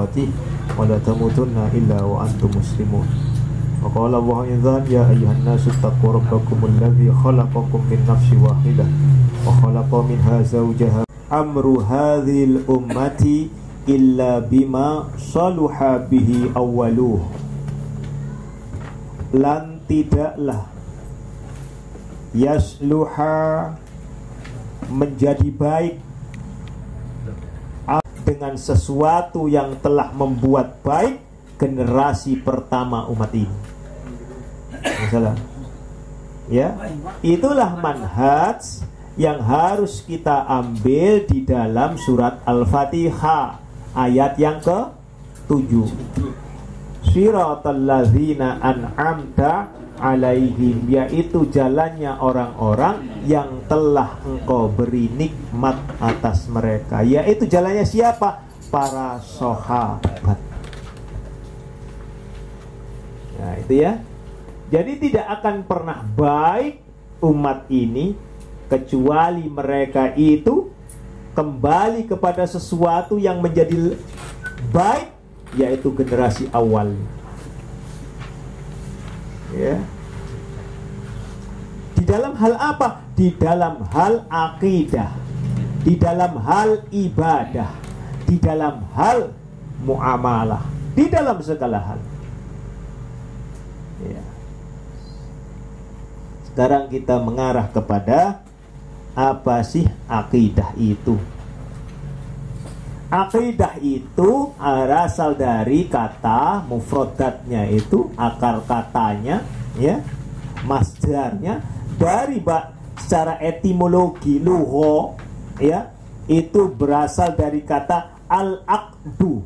tuqatih wa la tamutunna illa wa antum muslimun. Wa qala Allah idzan ya ayyuhan nasu taqu rabbakumul ladzi khalaqakum min nafsin wahidah wa khalaqa minha zawjaha amru hadhil ummati illa bima saluha bihi awwaluh. Lan tidaklah yasluha menjadi baik dengan sesuatu yang telah membuat baik generasi pertama umat ini. Misalnya, ya, itulah manhaj yang harus kita ambil di dalam surat Al-Fatihah ayat yang ke-7. Shiratal ladzina an'amta alaihim, yaitu jalannya orang-orang yang telah engkau beri nikmat atas mereka. Yaitu jalannya siapa? Para sahabat. Nah itu ya. Jadi tidak akan pernah baik umat ini kecuali mereka itu kembali kepada sesuatu yang menjadi baik, yaitu generasi awal. Ya. Di dalam hal apa? Di dalam hal akidah, di dalam hal ibadah, di dalam hal muamalah, di dalam segala hal. Ya. Sekarang kita mengarah kepada apa sih akidah itu? Akidah itu berasal dari kata mufradatnya itu, akar katanya, ya, masdarnya dari secara etimologi lugha, ya, itu berasal dari kata al-aqdu.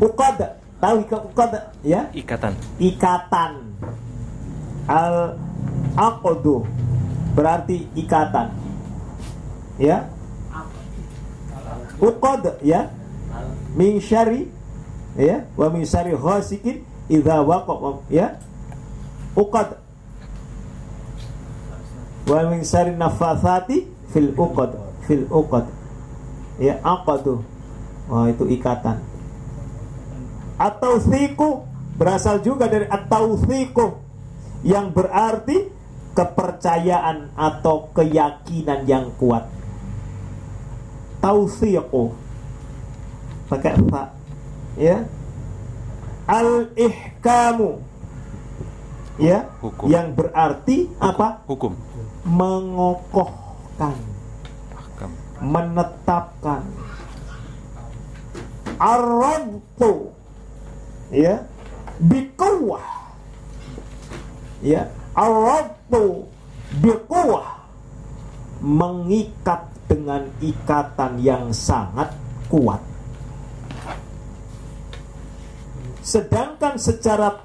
Uqad, tahu uqad, ya? Ikatan. Ikatan. Al-aqdu berarti ikatan, ya. Uqad, ya, min syarri, ya, wa min syarri ghasikin idza waqa, ya, uqad, wa min syarri nafathati fil uqad, ya, aqadu. Wah, itu ikatan. At-tawthiqu berasal juga dari at-tawthiqu yang berarti kepercayaan atau keyakinan yang kuat. Tawthiqu pakai fa, ya. Al-ihkamu, ya, hukum. Yang berarti apa? Hukum. Mengokohkan, menetapkan. Ar-rabtu, ya, biquwwah, ya. Ar-rabtu biquwwah, mengikat dengan ikatan yang sangat kuat. Sedangkan secara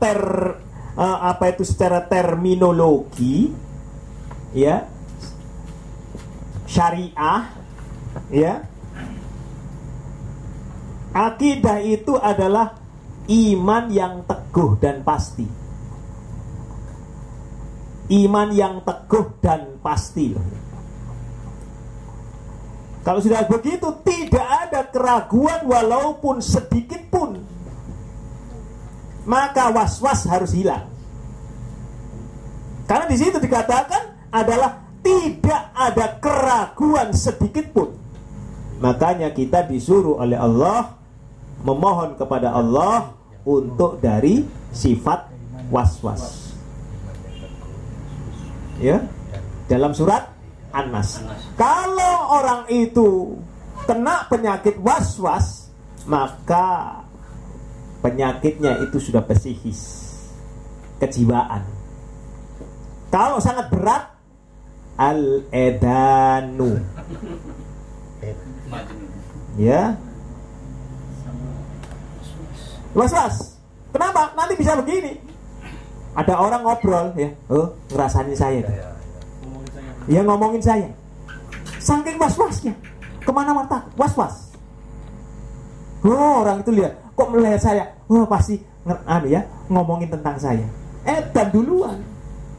secara terminologi, ya, syariah, ya, akidah itu adalah iman yang teguh dan pasti. Iman yang teguh dan pasti. Kalau sudah begitu, tidak ada keraguan walaupun sedikit pun, maka was-was harus hilang. Karena di situ dikatakan adalah tidak ada keraguan sedikit pun. Makanya kita disuruh oleh Allah memohon kepada Allah untuk dari sifat was-was. Ya, dalam surat An-Nas. Kalau orang itu kena penyakit was-was, maka penyakitnya itu sudah psikis, kejiwaan. Kalau sangat berat, al-edanu, ya, was-was. Kenapa? Nanti bisa begini. Ada orang ngobrol, ya, ngerasain saya, ya, ngomongin saya. Saking was-wasnya, kemana-mana was-was. Orang itu lihat, kok melihat saya, pasti ya, ngomongin tentang saya. Dan duluan.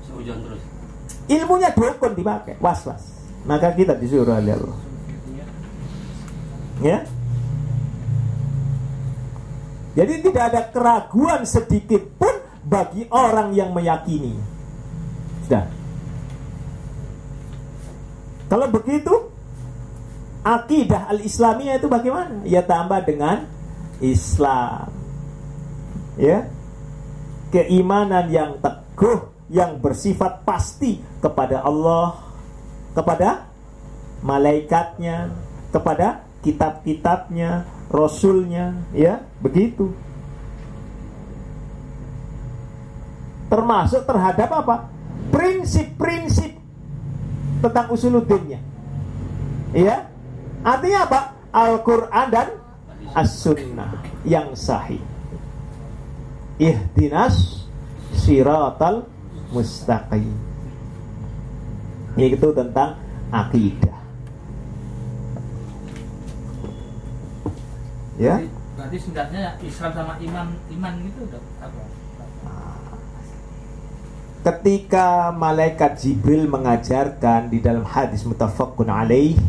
Terus. Ilmunya dukun dipakai, was-was. Maka kita disuruh oleh Allah, ya. Jadi tidak ada keraguan sedikit pun bagi orang yang meyakini. Sudah. Kalau begitu, akidah al-islamiyah itu bagaimana? Ya tambah dengan Islam. Ya. Keimanan yang teguh, yang bersifat pasti kepada Allah, kepada malaikatnya, kepada kitab-kitabnya, rasulnya, ya, begitu. Termasuk terhadap apa? Prinsip-prinsip tentang usuluddinnya. Ya. Artinya apa? Al-Quran dan As-Sunnah yang sahih. Ihdinas siratal mustaqim. Itu tentang akidah. Ya. Berarti singkatnya Islam sama iman itu udah apa? Ketika malaikat Jibril mengajarkan di dalam hadis muttafaqun alaih,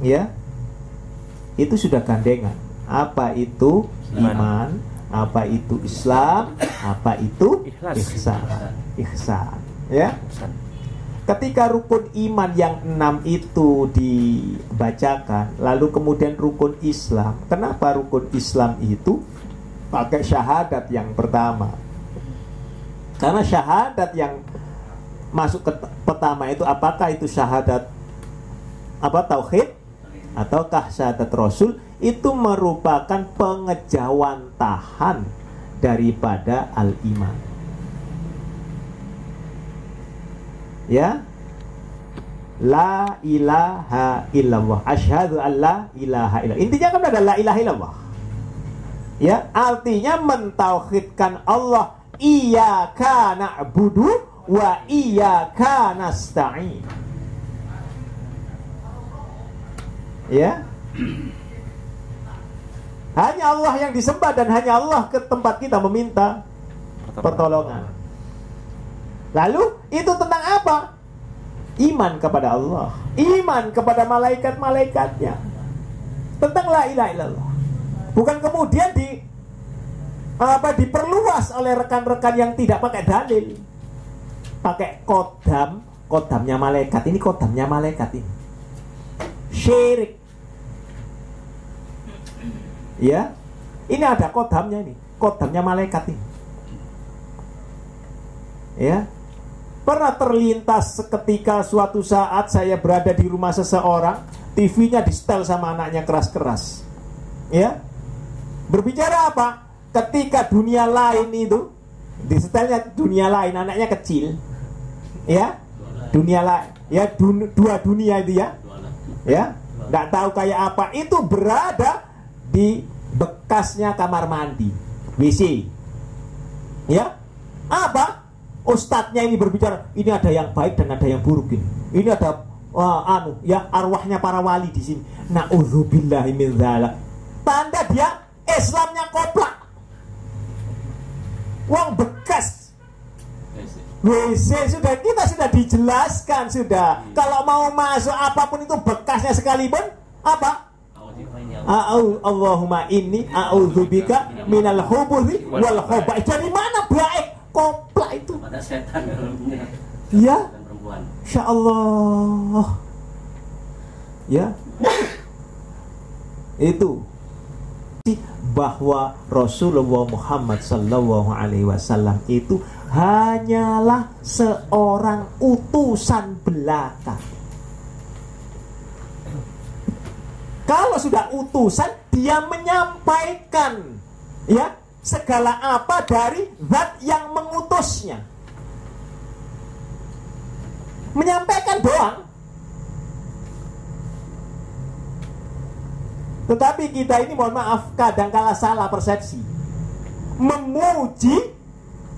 ya, itu sudah gandengan. Apa itu iman, apa itu Islam, apa itu ihsan. Ihsan, ya. Ketika rukun iman yang 6 itu dibacakan, lalu kemudian rukun Islam. Kenapa rukun Islam itu pakai syahadat yang pertama? Karena syahadat yang masuk ke pertama itu, apakah itu syahadat apa tauhid ataukah syahadat Rasul, itu merupakan pengejawantahan daripada al-iman. Ya, la ilaha illallah, asyhadu an la ilaha illallah. Intinya kan ada la ilaha illallah. Ya, artinya mentauhidkan Allah. Iyyaka na'budu wa iyyaka nasta'in. Ya. Hanya Allah yang disembah dan hanya Allah ke tempat kita meminta pertolongan. Lalu itu tentang apa? Iman kepada Allah, iman kepada malaikat-malaikatnya, tentang la ilaha illallah. Bukan kemudian diperluas oleh rekan-rekan yang tidak pakai dalil, pakai kodamnya malaikat. Ini kodamnya malaikat ini syirik. Ya, ini ada kodamnya, ini kodamnya malaikat ini. Ya, pernah terlintas seketika suatu saat saya berada di rumah seseorang, TV-nya di-setel sama anaknya keras-keras. Ya, berbicara apa? Ketika dunia lain itu di-setelnya dunia lain, anaknya kecil. Ya, dunia lain. Ya, dua dunia itu ya. Ya, nggak tahu kayak apa. Itu berada di bekasnya kamar mandi, WC. Ya, apa? Ustadznya ini berbicara, ini ada yang baik dan ada yang buruk ini. Ini ada arwahnya para wali di sini. Na'udzubillahi min dzalik. Tanda dia Islamnya koplak. Wong bekas WC sudah, kita sudah dijelaskan sudah. Kalau mau masuk apapun itu bekasnya sekalipun apa? Allahumma inni a'udzubika minal khubuthi wal khaba'ith. Dari mana baik? Koplak itu. Ada setan dalamnya. Ya. Insyaallah. Ya. Itu bahwa Rasulullah Muhammad sallallahu alaihi wasallam itu hanyalah seorang utusan belaka. Kalau sudah utusan, dia menyampaikan ya segala apa dari zat yang mengutusnya. Menyampaikan doang. Tetapi kita ini mohon maaf kadang-kala salah persepsi. Memuji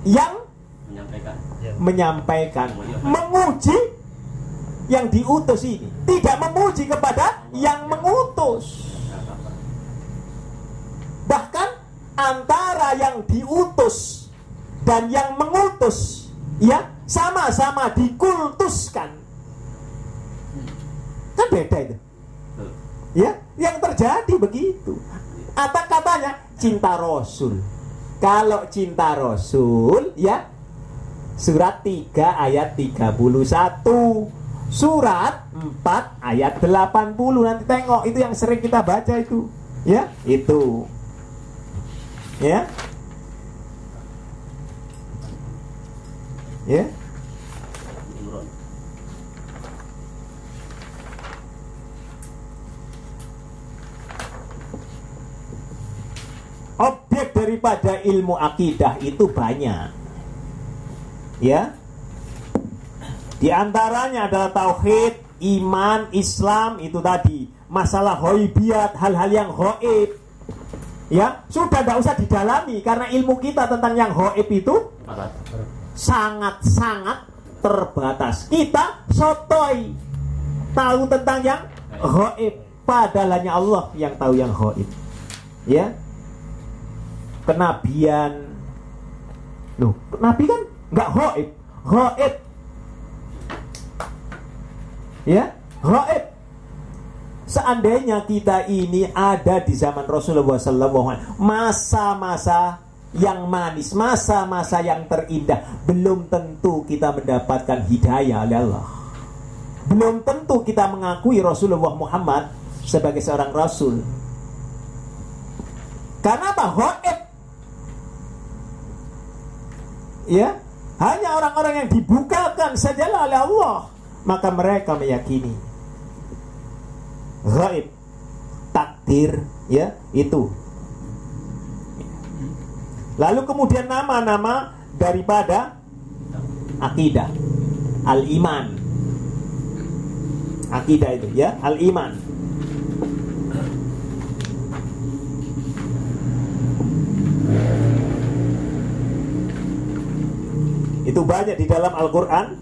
yang menyampaikan, menguji yang diutus ini, tidak memuji kepada yang mengutus. Bahkan antara yang diutus dan yang mengutus ya sama-sama dikultuskan. Kan beda itu. Ya, yang terjadi begitu. Atau katanya cinta Rasul. Kalau cinta Rasul ya, surat 3 ayat 31, surat 4 ayat 80. Nanti tengok, itu yang sering kita baca itu. Ya, itu. Ya. Ya. Objek daripada ilmu akidah itu banyak. Ya. Di antaranya adalah tauhid, iman, Islam, itu tadi. Masalah ghaibiyat, hal-hal yang ghaib. Ya, sudah tidak usah didalami karena ilmu kita tentang yang ghaib itu sangat-sangat terbatas. Kita sotoy tahu tentang yang ghaib, padahal hanya Allah yang tahu yang ghaib. Ya. Kenabian. Loh, nabi kan nggak ghaib. Ghaib. Ya, ghaib. Seandainya kita ini ada di zaman Rasulullah SAW, masa-masa yang manis, masa-masa yang terindah, belum tentu kita mendapatkan hidayah oleh Allah. Belum tentu kita mengakui Rasulullah Muhammad sebagai seorang Rasul. Karena apa? Ghaib. Ya, hanya orang-orang yang dibukakan sajalah oleh Allah, maka mereka meyakini ghaib, takdir, ya, itu. Lalu kemudian nama-nama daripada akidah, al-iman. Akidah itu, ya, al-iman. Itu banyak di dalam Al-Quran,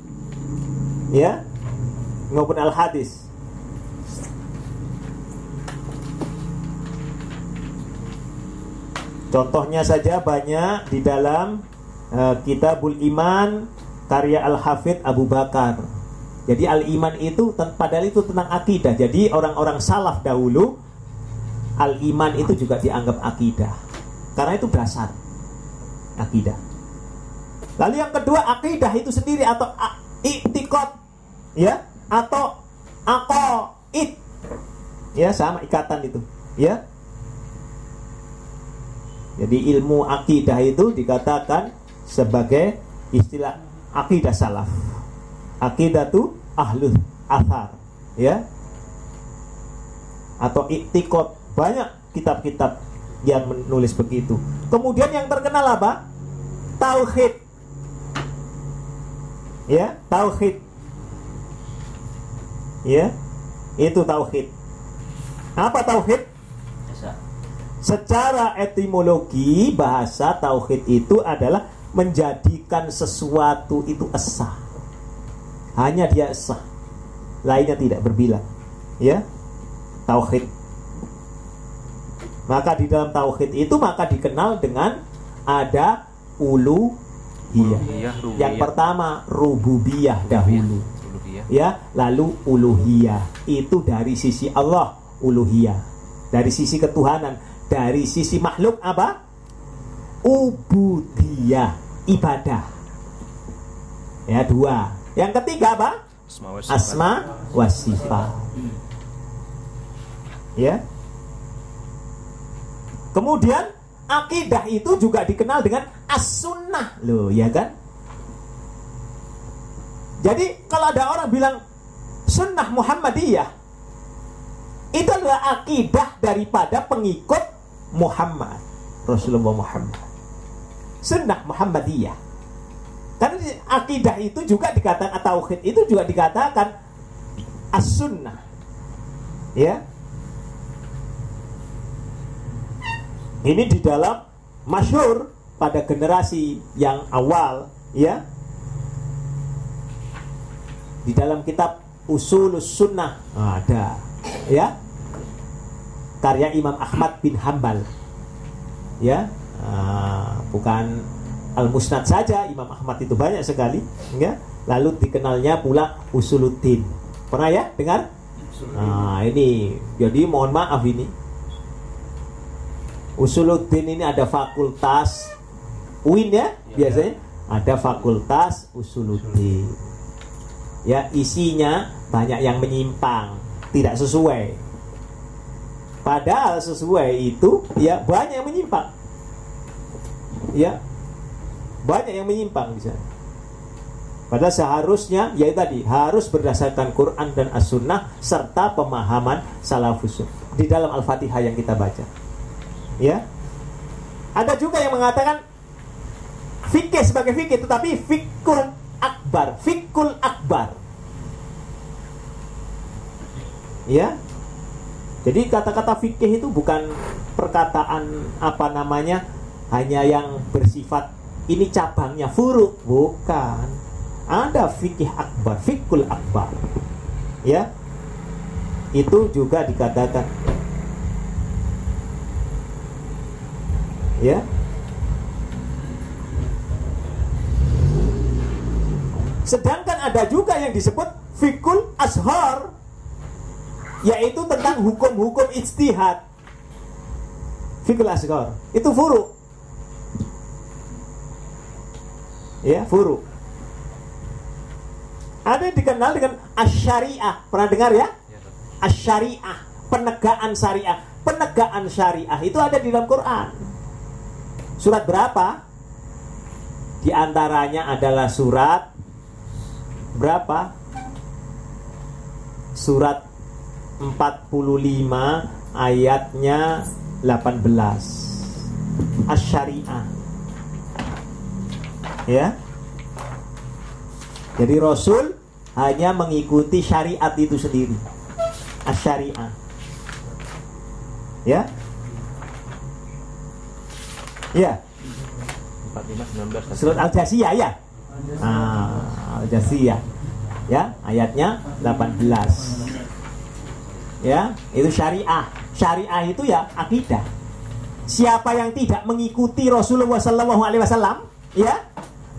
ya, maupun Al-Hadis. Contohnya saja banyak di dalam Kitabul Iman karya Al-Hafidh Abu Bakar. Jadi al-iman itu padahal itu tentang akidah. Jadi orang-orang salaf dahulu, al-iman itu juga dianggap akidah, karena itu dasar akidah. Lalu yang kedua, akidah itu sendiri atau i'tiqad, ya, atau aqaid, ya, sama ikatan itu, ya. Jadi ilmu akidah itu dikatakan sebagai istilah akidah salaf. Akidah itu ahlul athar, ya, atau i'tiqad. Banyak kitab-kitab yang menulis begitu. Kemudian yang terkenal apa? Tauhid. Ya, tauhid. Ya, itu tauhid. Apa tauhid? Secara etimologi bahasa, tauhid itu adalah menjadikan sesuatu itu esa. Hanya dia esa, lainnya tidak berbilang. Ya, tauhid. Maka di dalam tauhid itu maka dikenal dengan ada uluhiyah. Yang pertama rububiyah dahulu, ya, lalu uluhiyah. Itu dari sisi Allah, uluhiyah. Dari sisi ketuhanan. Dari sisi makhluk apa? Ubudiyah, ibadah. Ya, dua. Yang ketiga apa? Asma wa sifat. Ya. Kemudian akidah itu juga dikenal dengan as-sunnah. Loh, ya kan? Jadi kalau ada orang bilang sunnah Muhammadiyah, itu adalah akidah daripada pengikut Muhammad, Rasulullah Muhammad. Sunnah Muhammadiyah. Karena akidah itu juga dikatakan, tauhid itu juga dikatakan as-sunnah. Ya. Ini di dalam masyhur pada generasi yang awal, ya. Di dalam kitab Usulus Sunnah ada, ya, karya Imam Ahmad bin Hanbal, ya, bukan Al-Musnad saja, Imam Ahmad itu banyak sekali, ya. Lalu dikenalnya pula Usuluddin. Pernah ya dengar? Ini, jadi mohon maaf ini. Usuluddin ini ada fakultas UIN ya, biasanya ada fakultas Usuluddin. Ya, isinya banyak yang menyimpang, tidak sesuai. Padahal sesuai itu ya banyak yang menyimpang. Ya, banyak yang menyimpang di sana. Padahal seharusnya ya tadi harus berdasarkan Quran dan As-Sunnah serta pemahaman salafus di dalam Al-Fatihah yang kita baca. Ya. Ada juga yang mengatakan fikih sebagai fikih, tetapi fikul akbar. Ya. Jadi kata-kata fikih itu bukan perkataan hanya yang bersifat ini cabangnya furu, bukan. Ada fikih akbar, fikul akbar. Ya. Itu juga dikatakan. Ya. Sedangkan ada juga yang disebut fikul ashar, yaitu tentang hukum-hukum ijtihad. Fikul ashar itu furu. Ya, furu. Ada yang dikenal dengan asy-syariah. Pernah dengar ya? Asy-syariah, penegakan syariah. Penegakan syariah itu ada di dalam Quran. Surat berapa? Di antaranya adalah surat berapa? Surat 45 ayatnya 18. Asy-syariah. Ya. Jadi Rasul hanya mengikuti syariat itu sendiri. Asy-syariah. Ya. Ya. 45:19. Surat Al-Jasiyah ya. Al-Jasiyah. Ya, ayatnya 18. Ya, itu syariah. Syariah itu ya akidah. Siapa yang tidak mengikuti Rasulullah SAW, ya,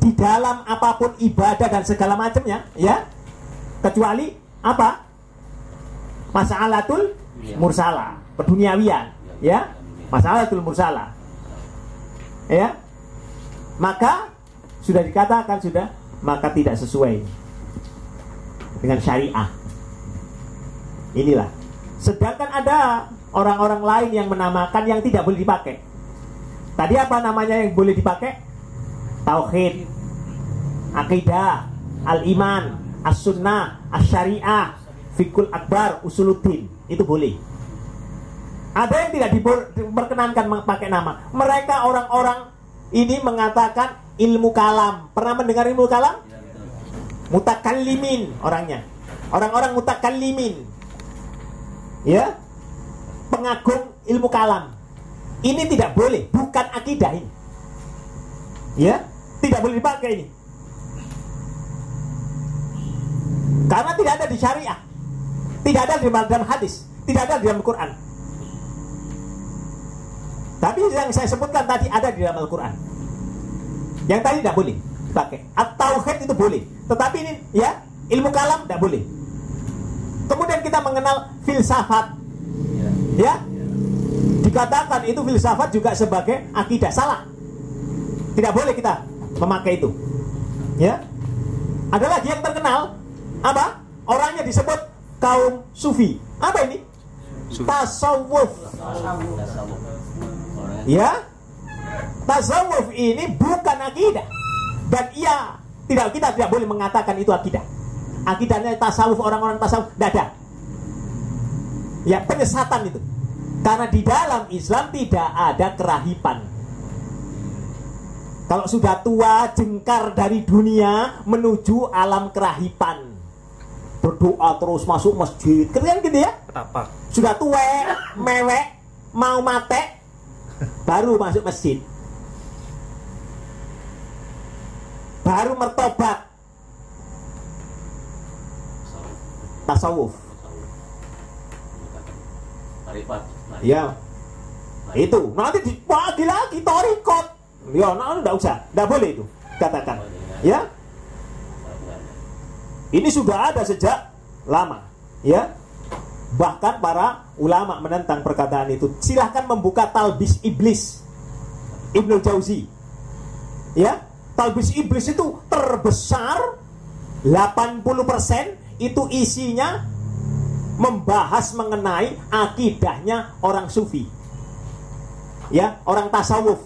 di dalam apapun ibadah dan segala macamnya, ya, kecuali apa? Mas'alatul mursalah, penduniawian, ya, mas'alatul mursalah, ya, maka sudah dikatakan maka tidak sesuai dengan syariah. Inilah. Sedangkan ada orang-orang lain yang menamakan yang tidak boleh dipakai. Tadi apa namanya yang boleh dipakai? Tauhid, akidah, al-iman, as-sunnah, as-syariah, fikul akbar, usuluddin. Itu boleh. Ada yang tidak diperkenankan pakai nama. Mereka orang-orang ini mengatakan ilmu kalam. Pernah mendengar ilmu kalam? Mutakallimin orangnya. Orang-orang mutakallimin. Ya. Pengagum ilmu kalam. Ini tidak boleh, bukan akidah ini. Ya, tidak boleh dipakai ini. Karena tidak ada di syariah. Tidak ada di dalam hadis, tidak ada di dalam Quran. Tapi yang saya sebutkan tadi ada di dalam Al-Quran. Yang tadi tidak boleh dipakai. At-tauhid itu boleh, tetapi ini ya, ilmu kalam tidak boleh. Kemudian kita mengenal filsafat. Ya. Dikatakan itu filsafat juga sebagai akidah, salah. Tidak boleh kita memakai itu. Ya. Ada lagi yang terkenal apa? Orangnya disebut kaum sufi. Apa ini? Tasawuf. Ya. Tasawuf ini bukan akidah. Dan kita tidak boleh mengatakan itu akidah. Akidahnya tasawuf, orang-orang tasawuf tidak ada. Ya, penyesatan itu. Karena di dalam Islam tidak ada kerahiban. Kalau sudah tua, jengkar dari dunia menuju alam kerahiban, berdoa terus, masuk masjid, keren gitu ya. Tapak. Sudah tua, mewek, mau mate, baru masuk masjid, baru mertobat. Tasawuf. Ya, itu nanti dibagi lagi torikot. Ya, tidak usah, tidak boleh itu katakan. Ya, ini sudah ada sejak lama. Ya, Bahkan para ulama menentang perkataan itu. Silahkan membuka Talbis Iblis Ibnu Jauzi. Ya, Talbis Iblis itu terbesar, 80% itu isinya membahas mengenai akidahnya orang sufi. Ya, orang tasawuf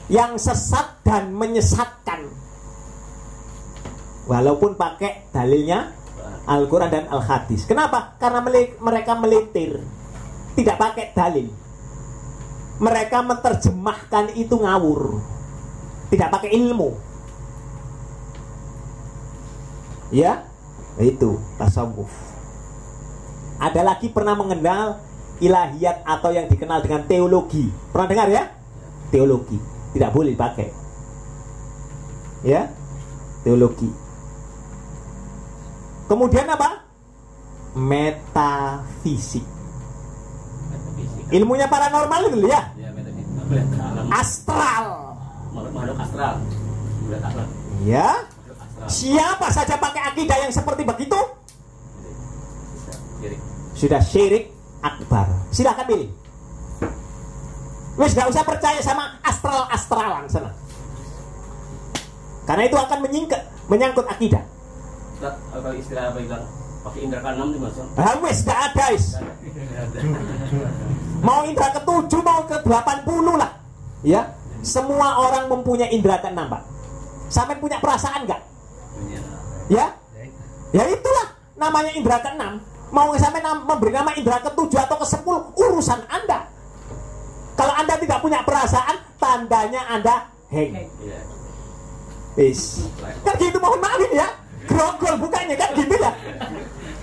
yang sesat dan menyesatkan. Walaupun pakai dalilnya Al-Quran dan Al-Hadis. Kenapa? Karena mereka melitir, tidak pakai dalil. Mereka menerjemahkan itu ngawur, tidak pakai ilmu. Ya, itu tasawuf. Ada lagi pernah mengenal ilahiyat atau yang dikenal dengan teologi. Pernah dengar ya? Teologi tidak boleh dipakai. Ya, teologi. Kemudian apa? Metafisik. Ilmunya paranormal itu ya? Astral. Makhluk astral. Ya. Siapa saja pakai akidah yang seperti begitu sudah syirik akbar. Silahkan pilih. Wes gak usah percaya sama astral-astralan sana. Karena itu akan menyangkut akidah. Kalau istilah apa bilang pakai indra keenam itu masuk. Wes gak ada is. Mau indra ke-7 mau ke-80 lah. Ya, semua orang mempunyai indra ke-6, Pak. Sampai punya perasaan gak? Ya? Ya itulah namanya indra ke-6. Mau sampai memberi nama indra ke-7 atau ke-10 urusan Anda. Kalau Anda tidak punya perasaan, tandanya Anda heng. Is. Kan gitu, mohon maaf ini ya. Grogol bukanya kan gitu ya.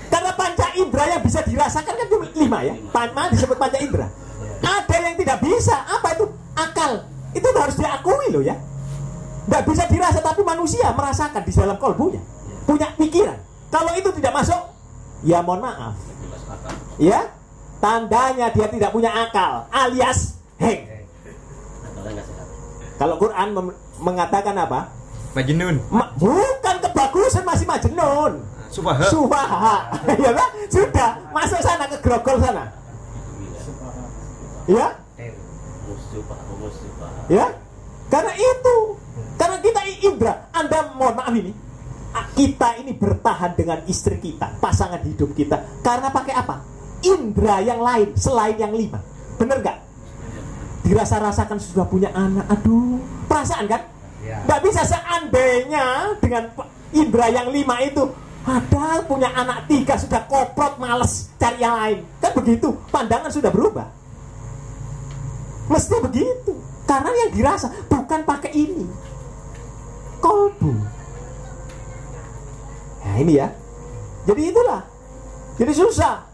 Karena panca indera yang bisa dirasakan kan cuma 5 ya. Panca disebut panca indera. Ada yang tidak bisa. Apa itu? Akal. Itu harus diakui loh ya. Tidak bisa dirasa, tapi manusia merasakan di dalam kolbunya. Punya pikiran. Kalau itu tidak masuk, ya mohon maaf. Ya, tandanya dia tidak punya akal, alias heng. Kalau Quran mengatakan apa? Majnun. Bukan kebagusan, masih majnun. Subaha. Ya kan? Sudah masuk sana ke grogol sana. Ya? Ya? Karena itu. Karena kita indra. Anda mohon maaf ini. Kita ini bertahan dengan istri kita, pasangan hidup kita. Karena pakai apa? Indra yang lain selain yang 5. Bener gak? Dirasa-rasakan sudah punya anak. Aduh, perasaan kan? Nggak bisa seandainya dengan indra yang 5 itu padahal punya anak 3 sudah koprot, males cari yang lain. Kan begitu, pandangan sudah berubah. Mesti begitu. Karena yang dirasa bukan pakai ini, kolbu. Nah ini ya. Jadi itulah. Jadi susah.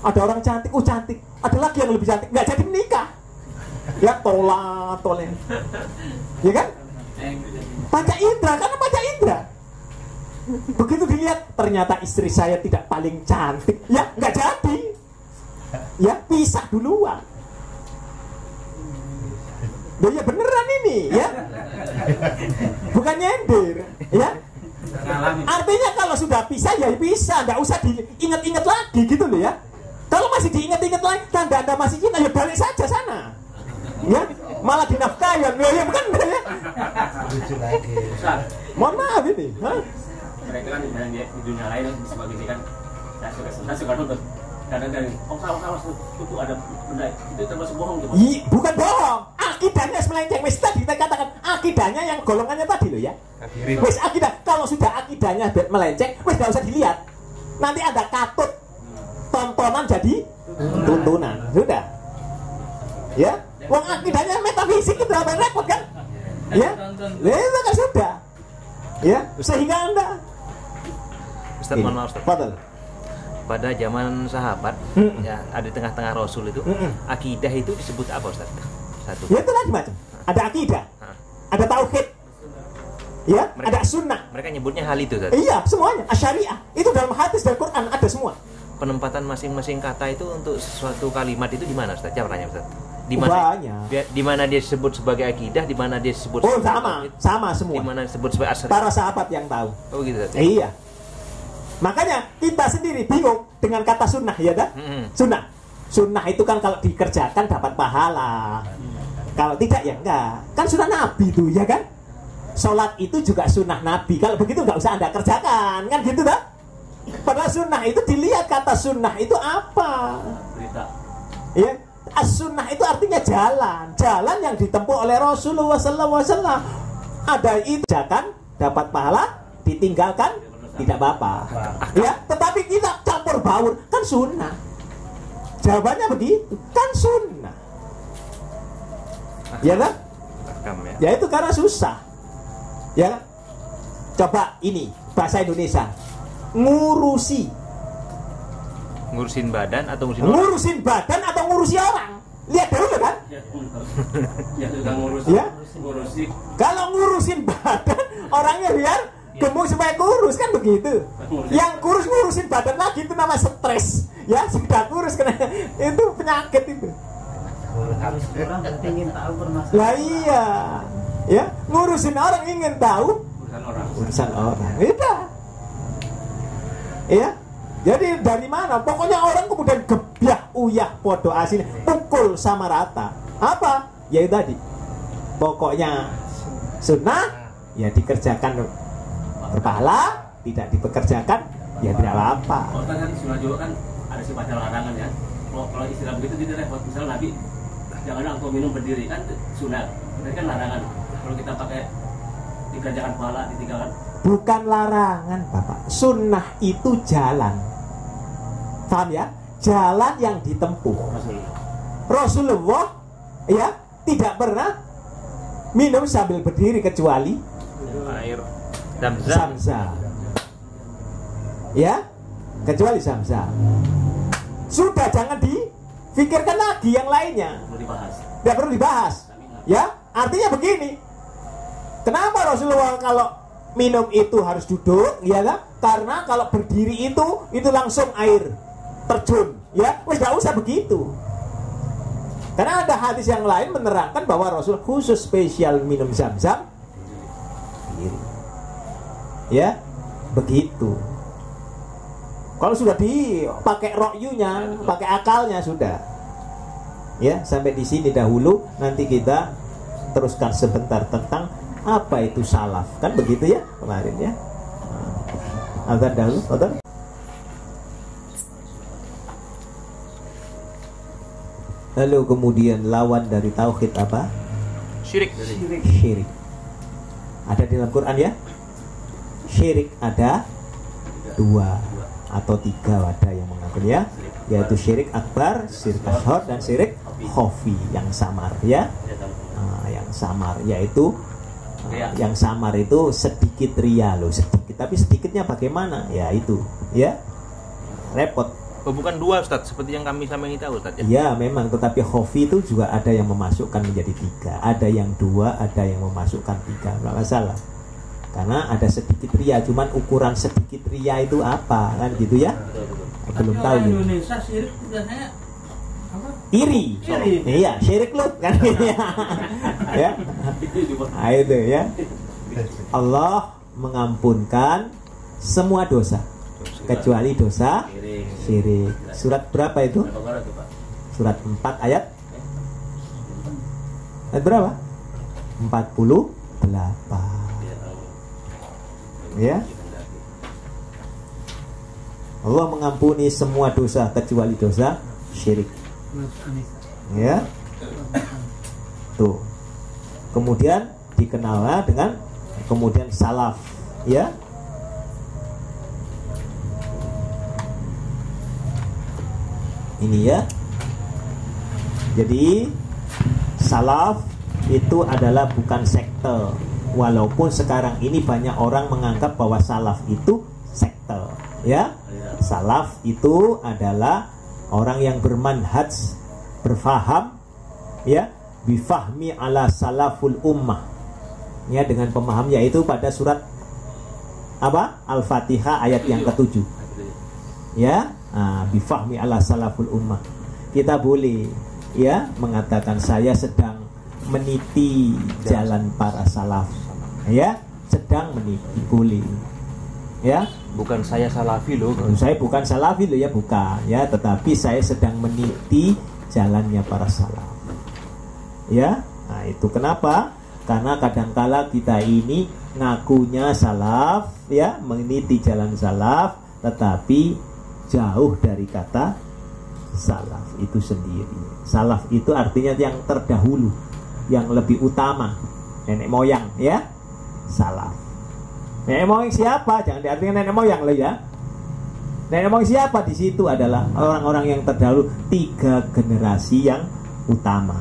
Ada orang cantik, cantik. Ada lagi yang lebih cantik, nggak jadi menikah. Ya tolen. Ya kan? Panca indra, karena panca indra. Begitu dilihat, ternyata istri saya tidak paling cantik. Ya nggak jadi. Ya pisah duluan. Loh ya beneran ini ya. Bukan nyender ya. Artinya kalau sudah pisah ya pisah, nggak usah diingat-ingat lagi gitu loh ya. Kalau masih diingat-ingat lagi, tanda Anda masih cinta ya balik saja sana. Ya, malah dinafkahi ya bukan ya. Mohon maaf ini. Mereka kan di dunia lain sebagai kan saya suka nonton. Kadang-kadang salah itu ada benda itu termasuk bohong gitu. Bukan bohong. Akidahnya melenceng. Wis tadi kita katakan akidahnya yang golongannya tadi loh ya. Wis akidah. Kalau sudah akidahnya melenceng, wis enggak usah dilihat. Nanti ada katut tontonan jadi tuntunan. Sudah. Ya. Wong akidahnya metafisik itu apa repot kan? Ya. Itu kan sudah. Ya, sehingga Anda Ustaz, mohon maaf Ustaz. Fadal. Pada zaman sahabat, ya ada di tengah-tengah Rasul itu, akidah itu disebut apa Ustaz? Satu. Ya itu lagi macam. Ada akidah, ada tauhid, ya, ada sunnah. Mereka nyebutnya hal itu Ustaz. Iya, semuanya. Asyariah. Itu dalam hadis dan Quran ada semua. Penempatan masing-masing kata itu untuk suatu kalimat itu di mana Ustaz? Caranya Ustaz? Di mana? Di mana dia disebut sebagai akidah, di mana dia disebut sama semua. Di mana disebut sebagai asyariah. Para sahabat yang tahu. Oh gitu Ustaz. Iya. Makanya kita sendiri bingung dengan kata sunnah, ya dah? Sunnah. Sunnah itu kan kalau dikerjakan dapat pahala. Kalau tidak ya enggak. Kan sunnah Nabi itu, ya kan? Sholat itu juga sunnah Nabi. Kalau begitu nggak usah Anda kerjakan, kan gitu dah? Padahal sunnah itu dilihat kata sunnah itu apa? Ya, as-sunnah itu artinya jalan, jalan yang ditempuh oleh Rasulullah SAW. Ada itu kerjakan dapat pahala, ditinggalkan tidak apa-apa. Ya, tetapi kita campur baur kan sunnah. Jawabannya begitu, kan sunnah. Ya kan? Ya itu karena susah. Ya kan? Coba ini bahasa Indonesia. Ngurusin badan atau ngurusin badan atau ngurusi orang? Lihat dulu kan? Ya. Kalau ngurusin badan, orangnya biar gemuk supaya kurus, kan begitu. Yang kurus ngurusin badan lagi itu nama stres. Ya, sudah kurus kena itu penyakit itu. Ingin tahu permasalahan. Lah iya. Ya, ngurusin orang ingin tahu urusan orang. Udah. Ya. Jadi dari mana? Pokoknya orang kemudian gebyah uyah podo asin, pukul sama rata. Apa? Ya itu tadi. Pokoknya sunnah ya dikerjakan berpahala, tidak dipekerjakan ya tidak apa-apa. Kalau kan sunnah juga kan ada sifatnya larangan ya. Kalau istilah begitu tidak repot. Misalnya Nabi jangan engkau minum berdiri, kan sunnah. Itu kan larangan. Kalau kita pakai dikerjakan pahala, ditinggalkan. Bukan larangan, Bapak. Sunnah itu jalan. Paham ya? Jalan yang ditempuh. Rasulullah ya tidak pernah minum sambil berdiri kecuali air Zamzam. Ya, kecuali Zamzam. Sudah, jangan difikirkan lagi yang lainnya. Tidak perlu dibahas. Ya, artinya begini. Kenapa Rasulullah kalau minum itu harus duduk, ya kan? Karena kalau berdiri itu langsung air terjun, ya, wes gak usah begitu. Karena ada hadis yang lain menerangkan bahwa Rasul khusus spesial minum Zamzam. Ya, begitu. Kalau sudah dipakai rokyunya, pakai akalnya sudah. Ya, sampai di sini dahulu. Nanti kita teruskan sebentar tentang apa itu salaf. Kan begitu ya kemarin ya. Azan dahulu, azan. Lalu kemudian lawan dari tauhid apa? Syirik. Syirik. Ada di dalam Quran ya? Syirik ada 2 atau 3 ada yang mengaku ya, yaitu syirik akbar, syirik ashar, dan syirik khafi yang samar ya. Yang samar yaitu yang samar itu sedikit ria loh, sedikit, tapi sedikitnya bagaimana? Ya itu ya repot. Oh, bukan 2 Ustaz, seperti yang kami sama ini tahu Ustaz ya? Ya memang, tetapi khafi itu juga ada yang memasukkan menjadi 3. Ada yang 2, ada yang memasukkan 3. Nggak masalah. Karena ada sedikit ria, cuman ukuran sedikit ria itu apa? Kan gitu ya? Belum tahu ya. Indonesia syirik biasanya apa? Iri. Iya, syirik lu kan ya. Nah, itu ya. Allah mengampunkan semua dosa kecuali dosa syirik. Surat berapa itu? Surat 4 ayat berapa? 48. Ya. Allah mengampuni semua dosa kecuali dosa syirik. Ya. Tuh. Kemudian dikenal dengan kemudian salaf, ya. Ini ya. Jadi salaf itu adalah bukan sekte. Walaupun sekarang ini banyak orang menganggap bahwa salaf itu sekte, ya. Salaf itu adalah orang yang bermanhaj, berfaham, ya, bifahmi ala salaful ummah. Ya, dengan pemaham yaitu pada surat apa? Al-Fatihah ayat yang ke-7. Ya, bifahmi ala salaful ummah. Kita boleh ya mengatakan saya sedang meniti jalan para salaf. Ya, sedang meniti, boleh. Ya, Bukan saya salafi loh. saya bukan salafi loh ya, bukan ya, tetapi saya sedang meniti jalannya para salaf. Ya, nah itu kenapa? Karena kadangkala kita ini ngakunya salaf, ya, meniti jalan salaf, tetapi jauh dari kata salaf itu sendiri. Salaf itu artinya yang terdahulu, yang lebih utama, nenek moyang, ya, salaf. Nenek moyang siapa? Jangan diartikan nenek moyang loh ya. Nenek moyang siapa? Di situ adalah orang-orang yang terdahulu, 3 generasi yang utama.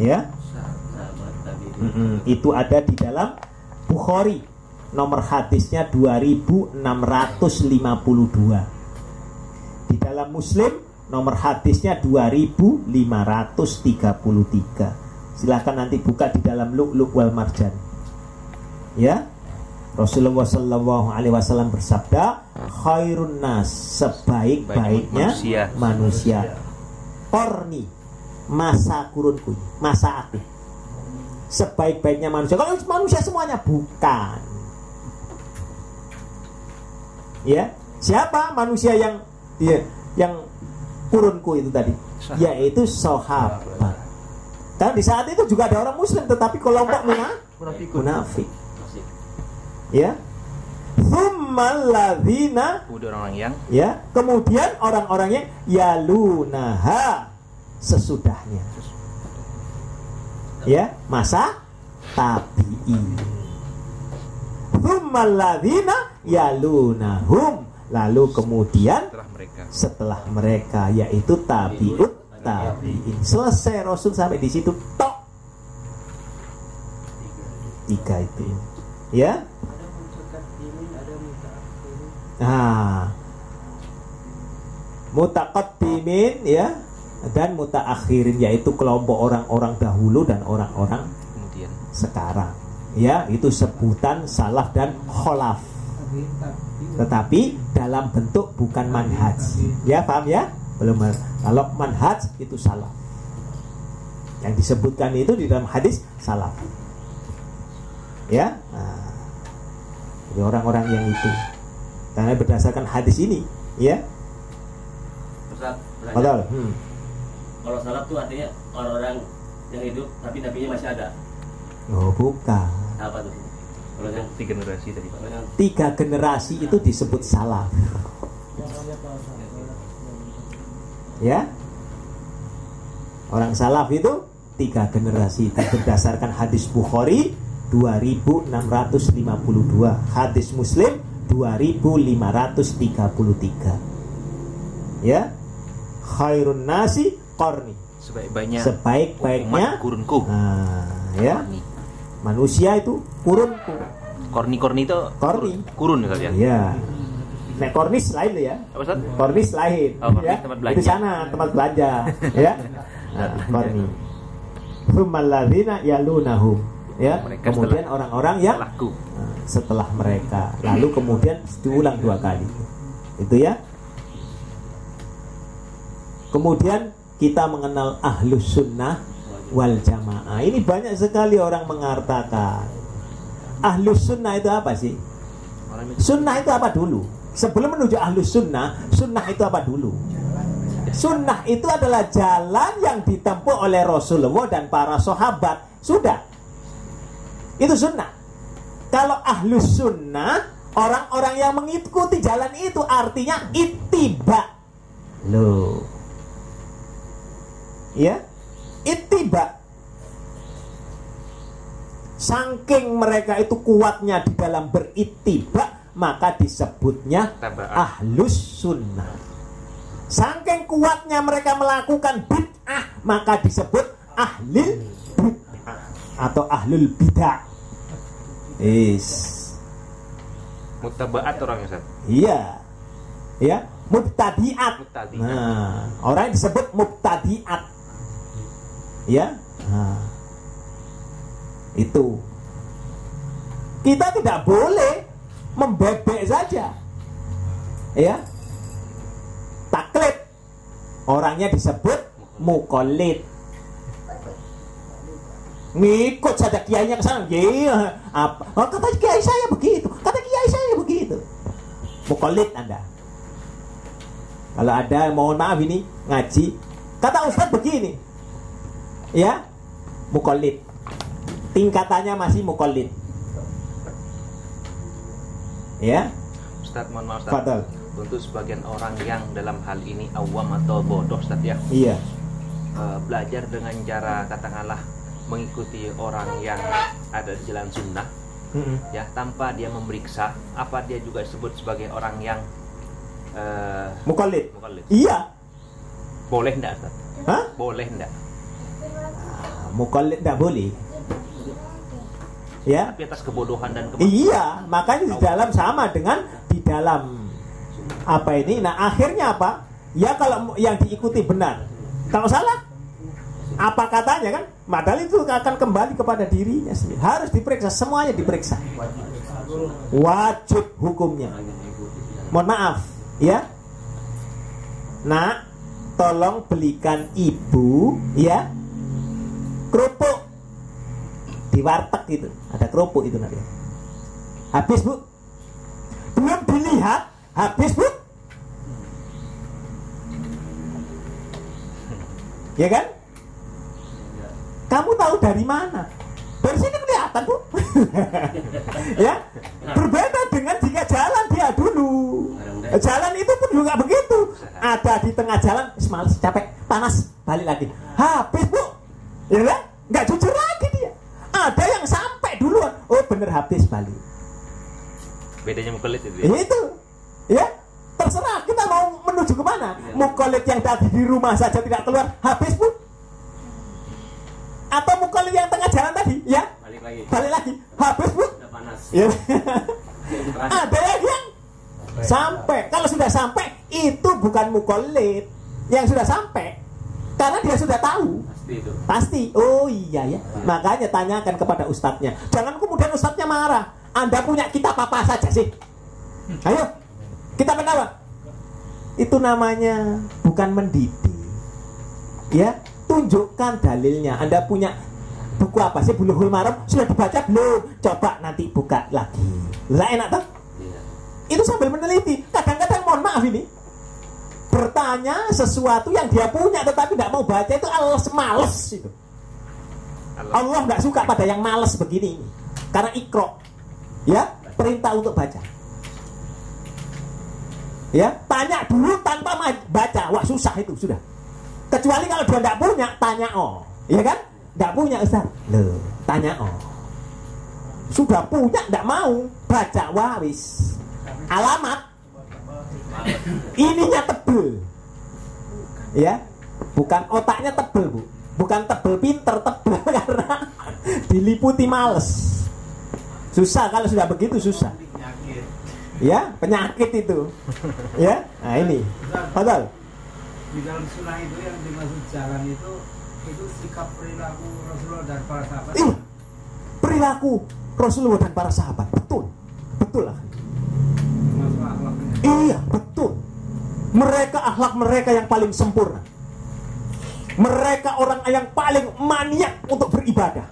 Ya, itu ada di dalam Bukhari, nomor hadisnya 2652. Di dalam Muslim nomor hadisnya 2533. Silahkan nanti buka di dalam Lu'lu' wal Marjan. Ya, Rasulullah Shallallahu Alaihi Wasallam bersabda, khairun nas, sebaik-baiknya manusia, Qorni, masa kurunku, masa aku. Sebaik-baiknya manusia. Kalau manusia semuanya bukan. Ya, siapa manusia yang kurunku itu tadi? Yaitu sahabat. Karena di saat itu juga ada orang muslim, tetapi kelompok munafik. Ya. Tsummaladzina, orang yang, ya, kemudian orang-orang yang yalunaha, sesudahnya. Ya, masa tabi'in. Tsummaladzina yalunahum, lalu kemudian setelah mereka yaitu tabi'ut tabi'in. Selesai Rasul sampai di situ tok. 3 itu. Ya. Mutaqaddimin, ya, dan mutaakhirin, yaitu kelompok orang-orang dahulu dan orang-orang kemudian sekarang. Ya, itu sebutan salaf dan kholaf. Tetapi dalam bentuk bukan manhaj. Ya, paham ya? Belum. Kalau manhaj itu salaf. Yang disebutkan itu di dalam hadis salaf. Ya. Nah, jadi orang-orang yang itu. Karena berdasarkan hadis ini, ya. Betul. Kalau salaf itu artinya orang-orang yang hidup tapi nabinya masih ada. Oh, bukan. Apa tuh? Kalau yang 3 generasi tadi Pak. 3 generasi itu disebut salaf. Ya. Orang salaf itu 3 generasi itu berdasarkan hadis Bukhari 2652, hadis Muslim 2533. Ya. Khairun nasi qarni, sebaik-baiknya kurunku. Ya. Manusia itu kurunku. Korni itu kurun ya. Iya. Nek kornis lain ya. Apa Ustaz? Kornis lain. Kornis ya. tempat belanja. Itu sana tempat belanja, ya. Korni. Tsumalladzina yalunahum, ya. Kemudian orang-orang yang setelah mereka, lalu kemudian diulang 2 kali. Itu ya. Kemudian kita mengenal ahlus sunnah wal jamaah. Ini banyak sekali orang mengatakan ahlus sunnah itu apa sih? Sunnah itu apa dulu? Sebelum menuju ahlus sunnah, sunnah itu apa dulu? Sunnah itu adalah jalan yang ditempuh oleh Rasulullah dan para sahabat. Sudah. Itu sunnah. Kalau ahlus sunnah, orang-orang yang mengikuti jalan itu, artinya ittiba. Loh. Ya, ittiba. Saking mereka itu kuatnya di dalam berittiba, maka disebutnya ahlus sunnah. Saking kuatnya mereka melakukan bid'ah, maka disebut ahlul bid'ah atau ahlul bid'ah. Muttabaat orangnya Ustaz. Iya. Ya, mubtadi'at. Nah, orang yang disebut mubtadi'at. Ya, nah, itu kita tidak boleh membebek saja, ya. Taklid, orangnya disebut muqallid, ngikut saja kiainya ke sana. Iya, apa? Oh, kata kiai saya begitu, kata kiai saya begitu. Mukallid Anda. Kalau ada, mohon maaf ini ngaji, kata Ustaz begini, ya, mukallid. Tingkatannya masih mukallid. Ya. Ustaz, mohon maaf Ustaz. Fadal. Untuk sebagian orang yang dalam hal ini awam atau bodoh Ustaz ya. Iya. Belajar dengan cara katakanlah mengikuti orang yang ada di jalan sunnah, ya, tanpa dia memeriksa apa dia juga disebut sebagai orang yang mukallid. Mukallid. Iya. Boleh enggak Ustaz? Hah? Boleh enggak? Mukallid enggak boleh. Ya. Tapi atas kebodohan dan kemaksiatan. Iya, makanya di dalam sama dengan di dalam apa ini. Nah, akhirnya apa? Ya kalau yang diikuti benar. Kalau salah, apa katanya kan? Padahal itu akan kembali kepada dirinya sendiri. Harus diperiksa, semuanya diperiksa. Wajib hukumnya. Mohon maaf, ya. Nak, tolong belikan ibu, ya, kerupuk di warteg itu. Ada kerupuk itu nanti. Habis bu, belum dilihat, habis bu. Ya kan? Kamu tahu dari mana? Dari sini kelihatan bu. Ya, berbeda dengan jika jalan dia dulu. Jalan itu pun juga begitu. Ada di tengah jalan, males, capek, panas, balik lagi. Habis bu, ya kan? Nggak jujur lagi dia. Ada yang sampai duluan. Oh bener, habis, balik. Bedanya mukallid itu ya? Itu, ya. Terserah kita mau menuju kemana. Mukallid yang tadi di rumah saja tidak keluar, habis bu. Atau mukallid yang tengah jalan tadi, ya, balik lagi, habis bu. Udah panas. Ya. Ada yang sampai. Kalau sudah sampai, itu bukan mukallid. Yang sudah sampai, karena dia sudah tahu. Pasti itu. Pasti. Oh iya ya. Makanya tanyakan kepada ustadznya. Jangan kemudian ustadznya marah. Anda punya kitab apa saja sih? Ayo, kitab apa? Itu namanya bukan mendidik. Ya, tunjukkan dalilnya. Anda punya buku apa sih? Bulughul Maram sudah dibaca belum? Coba nanti buka lagi. Lah enak tuh? Itu sambil meneliti. Kadang-kadang mohon maaf ini, bertanya sesuatu yang dia punya tetapi tidak mau baca, itu males itu. Allah nggak suka pada yang males begini. Karena ikro, ya, perintah untuk baca. Ya, tanya dulu tanpa baca, wah susah itu sudah. Kecuali kalau dia tidak punya, tanya oh, ya kan? Tidak punya Ustaz, loh, tanya oh. Sudah punya, tidak mau baca, wah wis. Alamat, ininya tebel, ya, bukan otaknya tebel bu, bukan tebel pinter, tebel karena diliputi males. Susah kalau sudah begitu, susah. Ya, penyakit itu. Ya, nah ini. Betul. Di dalam sunnah itu yang dimaksud jalan itu sikap perilaku Rasulullah dan para sahabat. Perilaku Rasulullah dan para sahabat, betul, betul lah. Iya, betul. Mereka akhlak mereka yang paling sempurna. Mereka orang yang paling maniak untuk beribadah.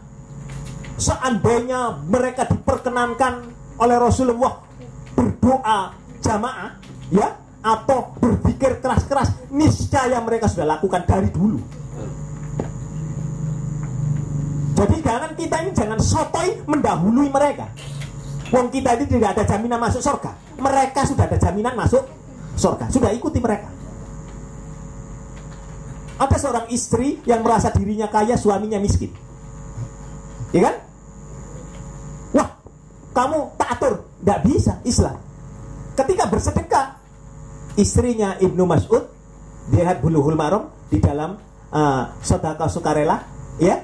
Seandainya mereka diperkenankan oleh Rasulullah berdoa jamaah, ya, atau berpikir keras-keras, niscaya mereka sudah lakukan dari dulu. Jadi kita ini jangan sotoy mendahului mereka. Wong kita ini tidak ada jaminan masuk surga. Mereka sudah ada jaminan masuk surga. Sudah ikuti mereka. Ada seorang istri yang merasa dirinya kaya, suaminya miskin. Ya kan? Wah, kamu tak atur. Tidak bisa Islam. Ketika bersedekah, istrinya Ibnu Mas'ud, dia lihat Bulughul Maram di dalam sedekah sukarela, ya,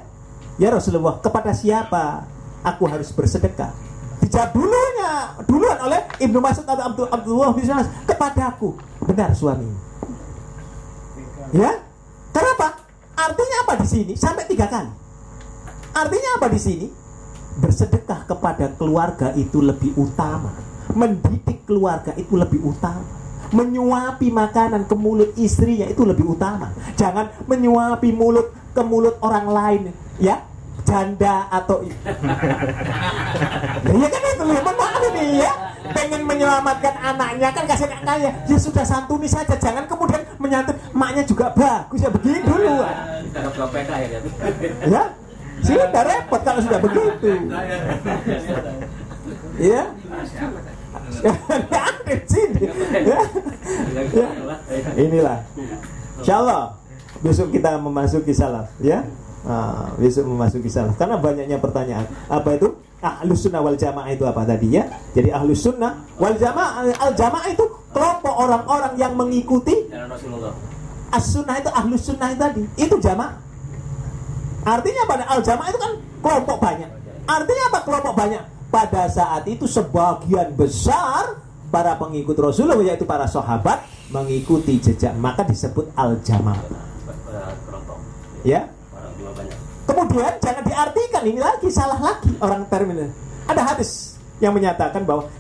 ya Rasulullah, kepada siapa aku harus bersedekah? Dijawab duluan oleh Ibnu Mas'ud atau Abdullah bin Mas'ud, kepadaku. Benar suami. Ya, kenapa? Artinya apa di sini? Sampai 3 kali. Artinya apa di sini? Bersedekah kepada keluarga itu lebih utama. Mendidik keluarga itu lebih utama. Menyuapi makanan ke mulut istrinya itu lebih utama. Jangan menyuapi mulut ke mulut orang lain, ya. janda atau ya kan itu loh, maaf ini ya, pengen menyelamatkan anaknya kan kasih anak kaya, ya sudah santuni saja, jangan kemudian menyantuni maknya juga bagus ya, begini dulu ya, sudah repot kalau sudah begitu ya. Inilah insyaallah besok kita memasuki salaf ya. Besok memasuki salaf karena banyaknya pertanyaan. Apa itu ahlus sunnah wal jamaah itu apa tadi ya? Jadi ahlus sunnah wal jamaah, al jamaah itu kelompok orang-orang yang mengikuti as sunnah, itu ahlus sunnah itu tadi, itu jamaah. Artinya pada al jamaah itu kan kelompok banyak. Artinya apa kelompok banyak? Pada saat itu sebagian besar para pengikut Rasulullah yaitu para sahabat mengikuti jejak, maka disebut al jamaah. Ya. Kemudian jangan diartikan ini lagi, salah lagi orang terminal. Ada hadis yang menyatakan bahwa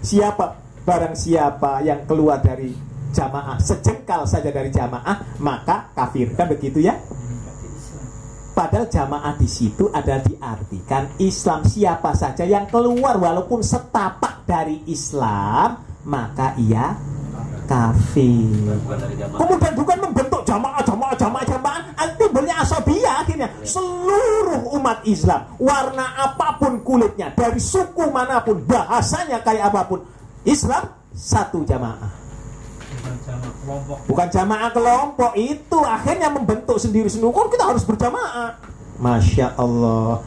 barang siapa yang keluar dari jamaah sejengkal saja dari jamaah maka kafir, kan begitu ya? Padahal jamaah di situ ada diartikan Islam, siapa saja yang keluar walaupun setapak dari Islam maka ia kafir. Kemudian bukan membentuk jamaah, timbulnya asabiyah akhirnya seluruh umat Islam, warna apapun kulitnya, dari suku manapun, bahasanya kayak apapun, Islam satu jamaah. Bukan jamaah kelompok, itu akhirnya membentuk sendiri-sendiri. Kan kita harus berjamaah. Masya Allah.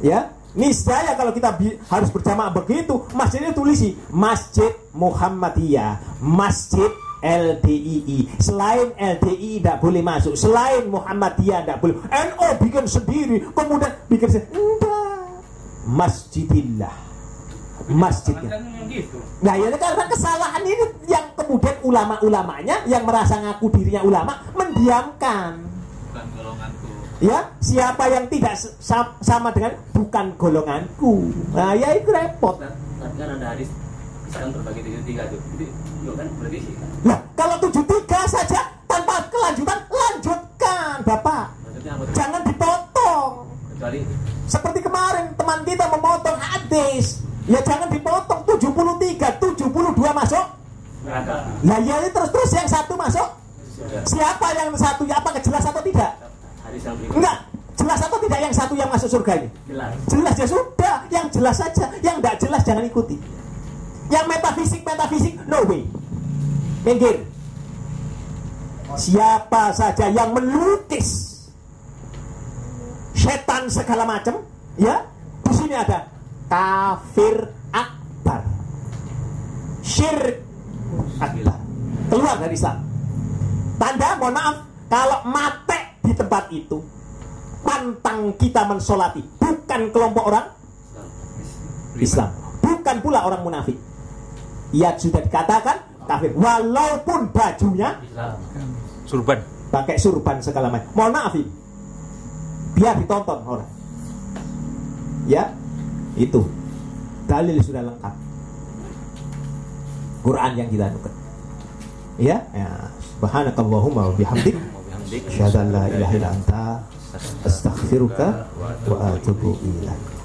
Ya, niscaya kalau kita harus berjamaah begitu, masjidnya tulisi Masjid Muhammadiyah, Masjid LDII. Selain LDII tidak boleh masuk, selain Muhammadiyah tidak boleh. NU bikin sendiri, kemudian bikin sendiri. Enggak. Masjidillah. Masjidnya. Nah ya karena kesalahan ini yang kemudian ulama-ulamanya yang merasa ngaku dirinya ulama mendiamkan. Bukan golonganku. Ya, siapa yang tidak sama dengan bukan golonganku. Nah ya itu repot. Tapi kan ada hadis Islam terbagi 73 tuh. Jadi kan berarti sih. Nah, kalau 73 saja tanpa kelanjutan, lanjutkan Bapak. Jangan dipotong. Kecuali seperti kemarin teman kita memotong hadis. Ya jangan dipotong, 73, 72 masuk. Nah ya ini terus yang satu masuk. Siapa yang satu? Apakah jelas atau tidak? Enggak, jelas atau tidak yang satu yang masuk surga ini? Jelas ya sudah, yang jelas saja. Yang tidak jelas jangan ikuti. Yang metafisik, no way. Minggir. Siapa saja yang melukis setan segala macam, ya di sini ada kafir akbar, syirik akbar, keluar dari Islam. Tanda, mohon maaf, kalau mate di tempat itu, pantang kita mensolati, bukan kelompok orang Islam, bukan pula orang munafik. Ia sudah dikatakan kafir, walaupun bajunya surban, pakai surban segala macam. Mohon maaf, biar ditonton orang. Ya. Itu dalil sudah lengkap, Quran yang kita anukan. Ya, subhanakallahumma wa bihamdik, asyhadu an la ilaha illa anta, astaghfiruka wa atubu ilaik.